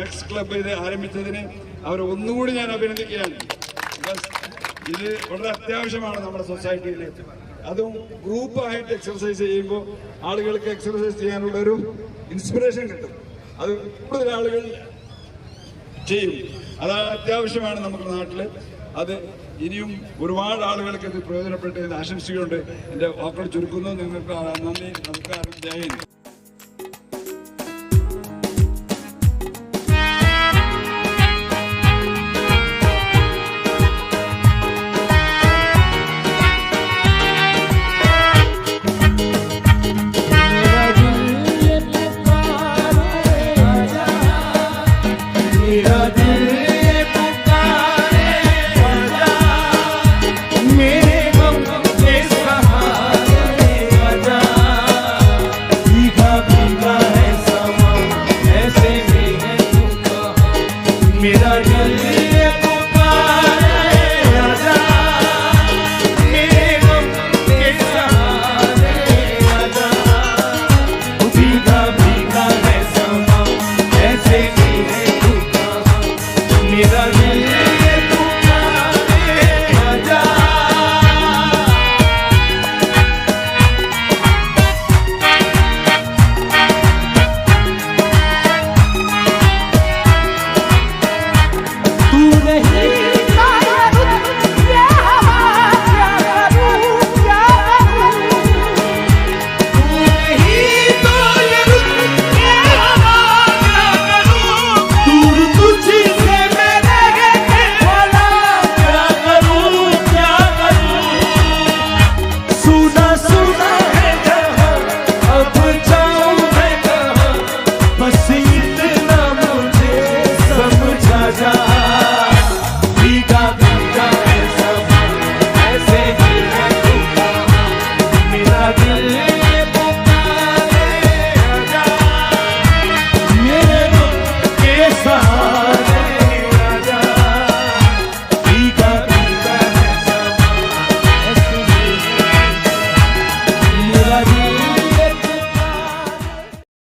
മെക്സ് club ഇത് ആരംഭിച്ചതിന് അവരെ ഒന്നുകൂടി ഞാൻ അഭിനന്ദിക്കുകയാണ്. ഇത് വളരെ അത്യാവശ്യമാണ് നമ്മുടെ സൊസൈറ്റിയിൽ. അതും ഗ്രൂപ്പായിട്ട് എക്സർസൈസ് ചെയ്യുമ്പോൾ ആളുകൾക്ക് എക്സർസൈസ് ചെയ്യാനുള്ള ഒരു ഇൻസ്പിറേഷൻ കിട്ടും. അത് കൂടുതൽ ആളുകൾ ചെയ്യും. അതാണ് അത്യാവശ്യമാണ് നമ്മുടെ നാട്ടിൽ. അത് ഇനിയും ഒരുപാട് ആളുകൾക്ക് ഇത് പ്രയോജനപ്പെട്ട് എന്ന് ആശംസിച്ചുകൊണ്ട് എൻ്റെ വാക്കുകൾ ചുരുക്കുന്നു. നിങ്ങൾക്ക് നന്ദി, നമസ്കാരം, ജയ് ഹിന്ദ്. मेरा दिल